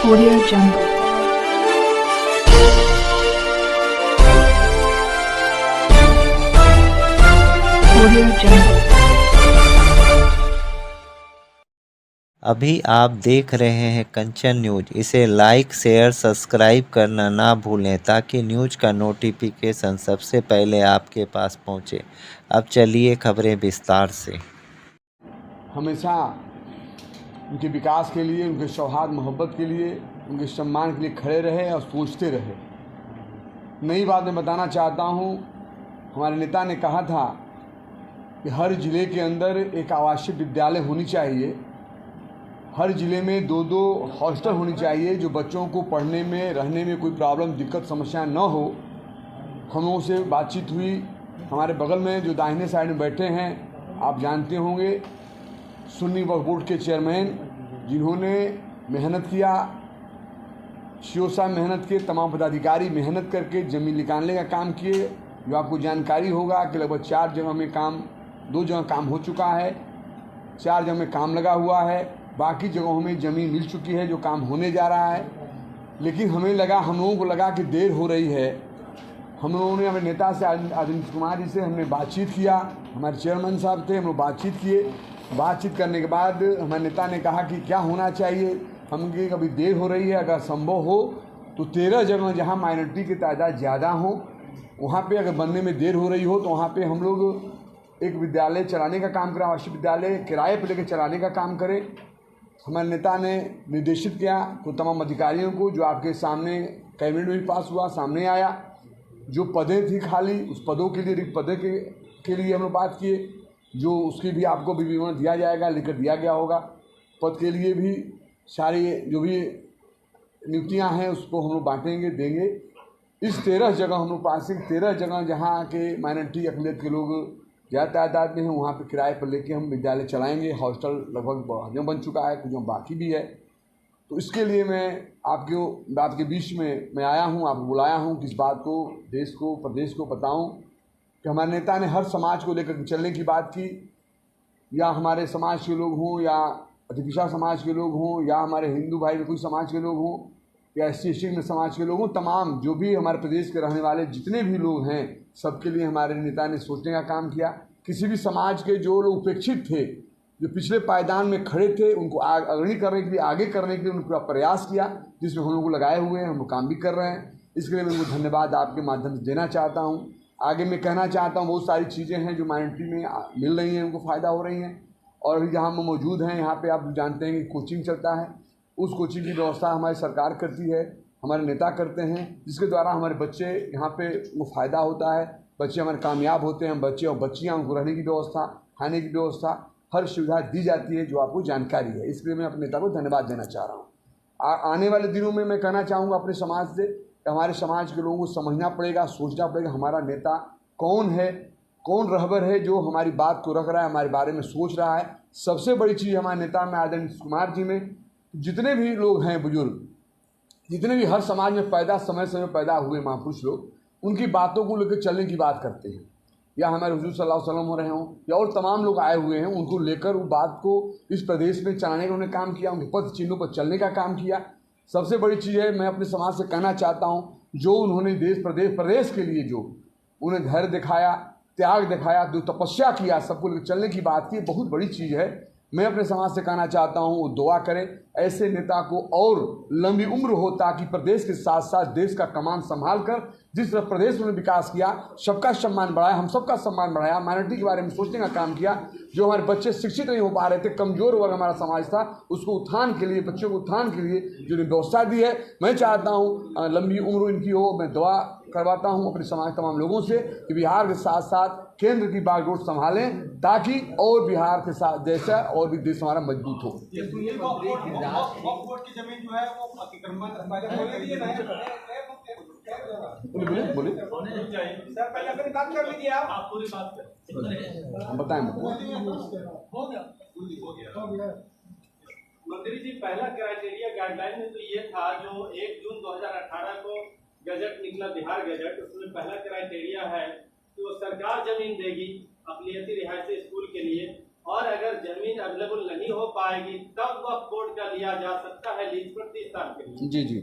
Audio Jungle. Audio Jungle. अभी आप देख रहे हैं कंचन न्यूज। इसे लाइक शेयर सब्सक्राइब करना ना भूलें ताकि न्यूज का नोटिफिकेशन सबसे पहले आपके पास पहुंचे। अब चलिए खबरें विस्तार से। हमेशा उनके विकास के लिए, उनके सौहार्द मोहब्बत के लिए, उनके सम्मान के लिए खड़े रहे और सोचते रहे। नई बात मैं बताना चाहता हूँ, हमारे नेता ने कहा था कि हर ज़िले के अंदर एक आवासीय विद्यालय होनी चाहिए, हर ज़िले में 2-2 हॉस्टल होनी चाहिए, जो बच्चों को पढ़ने में, रहने में कोई प्रॉब्लम, दिक्कत, समस्या न हो। हम लोगों से बातचीत हुई। हमारे बगल में जो दाहिने साइड में बैठे हैं, आप जानते होंगे, सुन्नी वक्फ बोर्ड के चेयरमैन, जिन्होंने मेहनत किया, सीओ साहब मेहनत किए, तमाम पदाधिकारी मेहनत करके ज़मीन निकालने का काम किए। जो आपको जानकारी होगा कि लगभग 4 जगह में काम, 2 जगह काम हो चुका है, 4 जगह में काम लगा हुआ है, बाकी जगहों में ज़मीन मिल चुकी है, जो काम होने जा रहा है। लेकिन हम लोगों को लगा कि देर हो रही है। हम लोगों ने, हमारे नेता से, अरविंद कुमार जी से हमने बातचीत किया, हमारे चेयरमैन साहब थे, हम लोग बातचीत किए। बातचीत करने के बाद हमारे नेता ने कहा कि क्या होना चाहिए। हम कि अभी देर हो रही है, अगर संभव हो तो 13 जगह जहाँ माइनॉरिटी की तादाद ज़्यादा हो, वहाँ पे अगर बनने में देर हो रही हो तो वहाँ पे हम लोग एक विद्यालय चलाने का काम करें, आवासीय विद्यालय किराए पर लेकर चलाने का काम करें। हमारे नेता ने निर्देशित किया तो तमाम अधिकारियों को, जो आपके सामने कैबिनेट में भी पास हुआ, सामने आया, जो पदें थी खाली, उस पदों के लिए, रिक्त पदों के लिए हम लोग बात किए, जो उसकी भी आपको भी विवरण दिया जाएगा, लेकर दिया गया होगा। पद के लिए भी सारी जो भी नियुक्तियां हैं उसको हम लोग बांटेंगे, देंगे। इस 13 जगह हम लोग पास 13 जगह जहां के माइनॉरिटी अक़लियत के लोग ज़्यादा तादाद में हैं, वहाँ पे किराए पर लेके हम विद्यालय चलाएंगे। हॉस्टल लगभग बन चुका है, कुछ बाकी भी है। तो इसके लिए मैं आपके बीच में मैं आया हूँ, आपको बुलाया हूँ कि इस बात को देश को, प्रदेश को बताऊँ कि हमारे नेता ने हर समाज को लेकर चलने की बात की, या हमारे समाज के लोग हों, या अतिपिछड़ा समाज के लोग हों, या हमारे हिंदू भाई कोई समाज के लोग हों, या SC/ST में समाज के लोग हों, तमाम जो भी हमारे प्रदेश के रहने वाले जितने भी लोग हैं, सबके लिए हमारे नेता ने सोचने का काम किया। किसी भी समाज के जो लोग उपेक्षित थे, जो पिछले पायदान में खड़े थे, उनको अग्रणी करने के लिए, आगे करने के लिए उन्होंने पूरा प्रयास किया, जिसमें हम लोग को लगाए हुए हैं, हम लोग काम भी कर रहे हैं। इसके लिए मैं उनको धन्यवाद आपके माध्यम से देना चाहता हूँ। आगे मैं कहना चाहता हूँ, बहुत सारी चीज़ें हैं जो माइनॉरिटी में मिल रही हैं, उनको फ़ायदा हो रही हैं। और अभी जहाँ हम मौजूद हैं, यहाँ पे आप जानते हैं कि कोचिंग चलता है, उस कोचिंग की व्यवस्था हमारी सरकार करती है, हमारे नेता करते हैं, जिसके द्वारा हमारे बच्चे यहाँ पे वो फ़ायदा होता है, बच्चे हमारे कामयाब होते हैं। बच्चे और बच्चियाँ, उनको रहने की व्यवस्था, खाने की व्यवस्था, हर सुविधा दी जाती है, जो आपको जानकारी है। इसलिए मैं अपने नेता को धन्यवाद देना चाह रहा हूँ। आने वाले दिनों में मैं कहना चाहूँगा अपने समाज से, हमारे समाज के लोगों को समझना पड़ेगा, सोचना पड़ेगा हमारा नेता कौन है, कौन रहबर है जो हमारी बात को रख रहा है, हमारे बारे में सोच रहा है। सबसे बड़ी चीज़ हमारे नेता में, आदरणीय कुमार जी में, जितने भी लोग हैं बुजुर्ग, जितने भी हर समाज में समय समय पैदा हुए महापुरुष लोग, उनकी बातों को लेकर चलने की बात करते हैं। या हमारे हुजूर सल्लल्लाहु अलैहि वसल्लम हो रहे हों, या और तमाम लोग आए हुए हैं, उनको लेकर वो बात को इस प्रदेश में चलाने का उन्होंने काम किया, उनके पद चिन्हों पर चलने का काम किया। सबसे बड़ी चीज़ है, मैं अपने समाज से कहना चाहता हूँ, जो उन्होंने देश प्रदेश के लिए जो उन्हें धैर्य दिखाया, त्याग दिखाया, जो तपस्या किया, सबको लेकर चलने की बात की, बहुत बड़ी चीज़ है। मैं अपने समाज से कहना चाहता हूँ, वो दुआ करें ऐसे नेता को और लंबी उम्र हो, ताकि प्रदेश के साथ साथ देश का कमान संभाल कर जिस तरह प्रदेश में विकास किया, सबका सम्मान बढ़ाया, हम सबका सम्मान बढ़ाया, माइनॉरिटी के बारे में सोचने का काम किया। जो हमारे बच्चे शिक्षित नहीं हो पा रहे थे, कमज़ोर वर्ग हमारा समाज था, उसको उत्थान के लिए, बच्चों को उत्थान के लिए जो व्यवस्था दी है, मैं चाहता हूँ लंबी उम्र इनकी हो। मैं दुआ करवाता हूँ अपने समाज तमाम लोगों से कि बिहार के साथ साथ केंद्र की बागडोर संभालें, ताकि और बिहार के साथ जैसा और भी देश हमारा मजबूत हो। बोलिए सर, पहले अपनी बात कर लीजिए, आप पूरी बात करें, हम बताएं। मंत्री जी, पहला क्राइटेरिया गाइडलाइन में तो ये था, जो 1 जून 2018 को गजट निकला, बिहार गजट, उसमें पहला क्राइटेरिया है कि वो सरकार जमीन देगी अक़लियती रिहायशी स्कूल के लिए, और अगर जमीन अवेलेबल नहीं हो पाएगी तब वह बोर्ड का लिया जा सकता है लीज पर 30 साल के लिए। जी जी।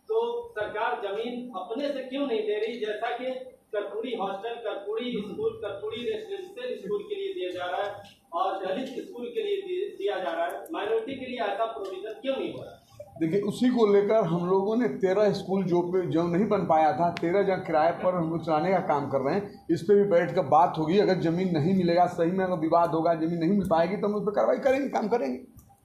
तो सरकार जमीन अपने से क्यों नहीं दे रही, जैसा कि Karpoori hostel, Karpoori school, Karpoori residential school के लिए दिया जा रहा है और दलित स्कूल के लिए दिया जा रहा है, माइनॉरिटी के लिए ऐसा प्रोविजन क्यों नहीं हो रहा? देखिए, उसी को लेकर हम लोगों ने 13 स्कूल जो नहीं बन पाया था, 13 जगह किराए पर हम लोग चलाने का काम कर रहे हैं। इस पर भी बैठ कर बात होगी। अगर ज़मीन नहीं मिलेगा, सही में अगर विवाद होगा, ज़मीन नहीं मिल पाएगी तो हम उस पर कार्रवाई करेंगे, काम करेंगे।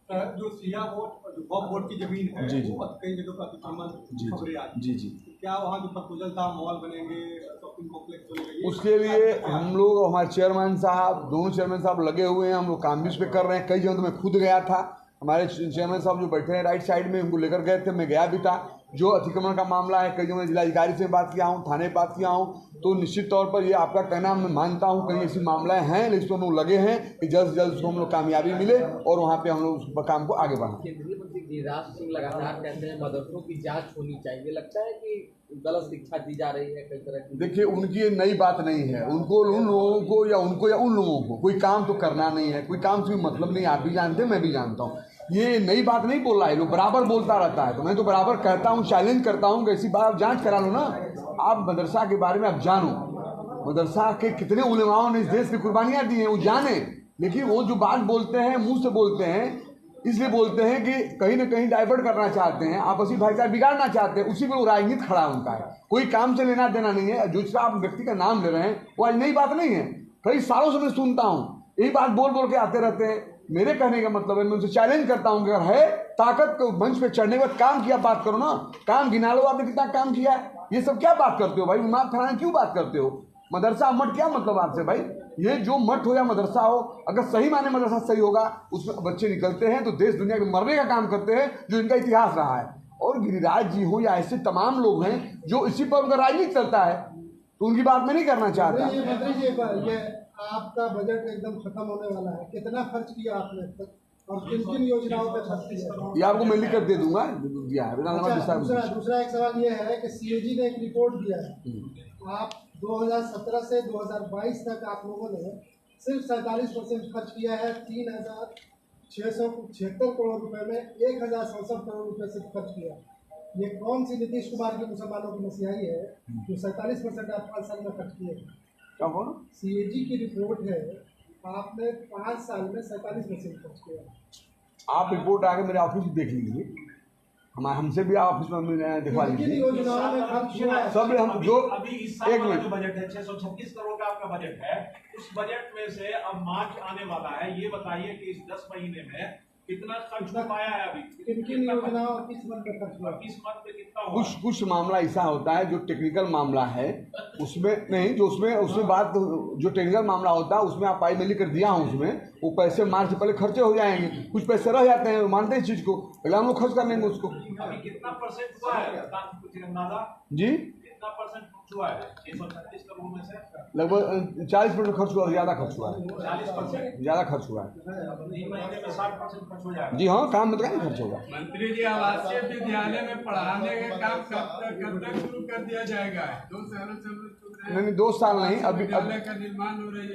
जो सिया बोर्ड, जो वक्फ बोर्ड की जमीन है, जी जी, वो कई जगह पर अतिक्रमण खबरें आई। जी जी। क्या वहाँ जो प्रपोजल था, मॉल बनेंगे, शॉपिंग कॉम्प्लेक्स बनेंगे, उसके लिए हम लोग, हमारे चेयरमैन साहब, दोनों चेयरमैन साहब लगे हुए हैं। हम लोग काम भी उस पर कर रहे हैं। कई जगह तो मैं खुद गया था। हमारे चेयरमैन साहब जो बैठे हैं राइट साइड में, उनको लेकर गए थे, मैं गया भी था। जो अतिक्रमण का मामला है, कई जगह जिलाधिकारी से बात किया हूँ, थाने बात किया हूँ। तो निश्चित तौर पर ये आपका कहना मैं मानता हूँ, कहीं ऐसी मामला हैं, लेकिन हम लोग लगे हैं कि जल्द से जल्द उसको हम लोग कामयाबी मिले और वहाँ पे हम लोग उस काम को आगे बढ़ाएं। केंद्रीय मंत्री गिरिराज सिंह लगातार कहते हैं मदरसों की जांच होनी चाहिए। लगता है कि गलत शिक्षा दी जा रही है कई तरह की। देखिए, उनकी ये नई बात नहीं है। उनको, उन लोगों को या उन लोगों को कोई काम तो करना नहीं है, कोई काम से मतलब नहीं। आप भी जानते हैं, मैं भी जानता हूँ। ये नई बात नहीं बोल रहा है, लोग बराबर बोलता रहता है। तो मैं तो बराबर कहता हूँ, चैलेंज करता हूँ कि ऐसी बात आप जांच करा लो ना। आप मदरसा के बारे में आप जानो, मदरसा के कितने उलेमाओं ने इस देश की कुर्बानियाँ दी हैं, वो जाने। लेकिन वो जो बात बोलते हैं, मुंह से बोलते हैं, इसलिए बोलते हैं कि कहीं ना कहीं डाइवर्ट करना चाहते हैं, आपसी भाईचारा बिगाड़ना चाहते हैं। उसी पर वो राजनीति खड़ा उनका है, कोई काम से लेना देना नहीं है। जो आप व्यक्ति का नाम ले रहे हैं, वो आज नई बात नहीं है। कई सालों से मैं सुनता हूँ, यही बात बोल बोल के आते रहते हैं। मेरे कहने का मतलब है, मैं उनसे चैलेंज करता हूँ कि अगर है ताकत को मंच पे चढ़ने के बाद काम किया, बात करो ना। काम गिना लो, आपने कितना काम किया है। ये सब क्या बात करते हो भाई? माफ फैलाने क्यों बात करते हो? मदरसा मठ क्या मतलब आपसे भाई? ये जो मठ हो या मदरसा हो, अगर सही माने मदरसा सही होगा, उसमें बच्चे निकलते हैं तो देश दुनिया के मरने का काम करते हैं, जो इनका इतिहास रहा है। और गिरिराज जी हो या ऐसे तमाम लोग हैं जो इसी पर उनका राजनीति चलता है, तो उनकी बात मैं नहीं करना चाहता। मंत्री जी, ये आपका बजट एकदम खत्म होने वाला है, कितना खर्च किया आपने अब तक और किन किन योजनाओं पर खर्च किया? ये आपको मैं लिख कर दे दूंगा, दिया है। दूसरा एक सवाल ये है कि सीएजी ने एक रिपोर्ट दिया है, आप 2017 से 2022 तक आप लोगों ने सिर्फ 47% खर्च किया है। 3,676 करोड़ रुपए में 1,067 करोड़ रुपए से खर्च किया। ये कौन सी नीतीश कुमार की मुसलमानों की मसीहाई है जो 47% आप 5 साल में खर्च किए? सीएजी की रिपोर्ट है, आपने 5 साल में 47% खर्च किया। आप रिपोर्ट आके मेरे ऑफिस में देख लीजिए, हमसे भी ऑफिस में दिखवा लीजिए। योजनाओं में खर्च हुआ है सब हम जो अभी इस साल एक वाला मिनट, जो बजट है 636 करोड़ का आपका बजट है, उस बजट में से अब मार्च आने वाला है, ये बताइए कि इस 10 महीने में कितना खर्च हो पाया है? अभी किन किन योजनाओं किस मद में खर्च हुआ? किस मद पे कितना हुआ? कुछ मामला ऐसा होता है जो टेक्निकल मामला है, उसमें नहीं, जो उसमें बात, जो टेक्निकल मामला होता है उसमें आप मैं लिख कर दिया हूँ, उसमें वो पैसे मार्च से पहले खर्चे हो जाएंगे। कुछ पैसे रह जाते हैं, मानते हैं इस चीज़ को, पहले हम लोग खर्च कर लेंगे उसको। अभी कितना परसेंट हुआ है कुछ अंदाजा? जी, कितना परसेंट खर्च हुआ है 636 करोड़ में से? लगभग 40% खर्च हुआ, ज़्यादा खर्च हुआ है, 40%, ज़्यादा खर्च हुआ है। 3 महीने में 60% खर्च हो जाएगा। जी हाँ, काम में तो नहीं खर्च होगा। मंत्री जी, आवासीय विद्यालय में पढ़ाने का काम कब तक शुरू कर दिया जाएगा? 2 सालों से नहीं 2 साल नहीं, अभी विद्यालय का निर्माण हो रही है।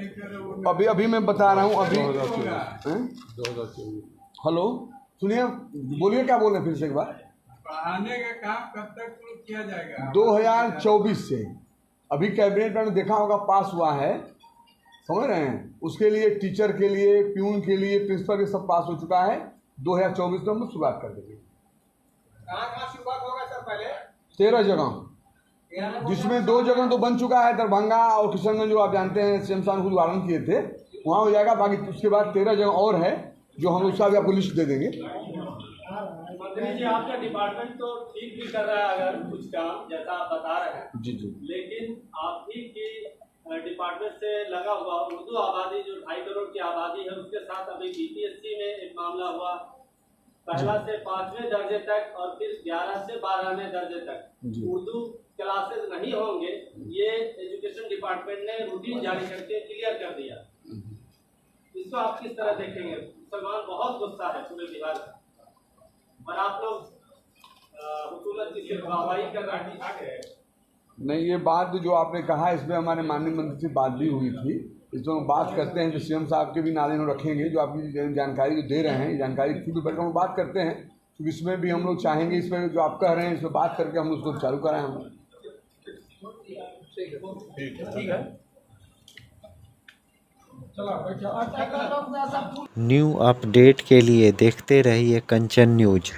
अभी मैं बता रहा हूँ। अभी हेलो, सुनिए, बोलिए, क्या बोल रहे हैं फिर से एक बार? पढ़ाने का काम कब तक शुरू किया जाएगा? 2024 से। अभी कैबिनेट में देखा होगा, पास हुआ है, समझ रहे हैं? उसके लिए टीचर के लिए, प्यून के लिए, प्रिंसिपल के सब पास हो चुका है। 2024 में हम शुरुआत कर देंगे। कहाँ शुरुआत होगा सर? पहले 13 जगह, जिसमें 2 जगह तो बन चुका है, दरभंगा और किशनगंज, जो आप जानते हैं शमशान को उदाहरण किए थे, वहाँ हो जाएगा। बाकी उसके बाद 13 जगह और है, जो हम उसका भी आपको लिस्ट दे देंगे। मंत्री जी, आपका डिपार्टमेंट तो ठीक भी कर रहा है अगर कुछ काम, जैसा आप बता रहे हैं। जी जी। लेकिन आप ही की डिपार्टमेंट से लगा हुआ उर्दू आबादी, जो 2.5 करोड़ की आबादी है, उसके साथ अभी बीपीएससी में एक मामला हुआ। पहला से 5वें दर्जे तक और फिर 11 से 12वें दर्जे तक उर्दू क्लासेस नहीं होंगे, ये एजुकेशन डिपार्टमेंट ने रूटीन जारी करके क्लियर कर दिया। इसको आप किस तरह देखेंगे? मुसलमान बहुत गुस्सा है पूरे बिहार में, और आप लोग हुकूमत की सिर्फ वाहवाही कर रहे हैं। नहीं, ये बात जो आपने कहा, इसमें हमारे माननीय मंत्री से बात भी हुई थी। इसमें हम बात करते हैं, जो सीएम साहब के भी नारे हम रखेंगे, जो आपकी जानकारी जो दे रहे हैं, ये जानकारी की भी बैठ हम बात करते हैं, तो इसमें भी हम लोग चाहेंगे, इस पर जो आप कह रहे हैं, इस पर बात करके हम उसको चालू कराएं हम। ठीक है। न्यू अपडेट के लिए देखते रहिए कंचन न्यूज।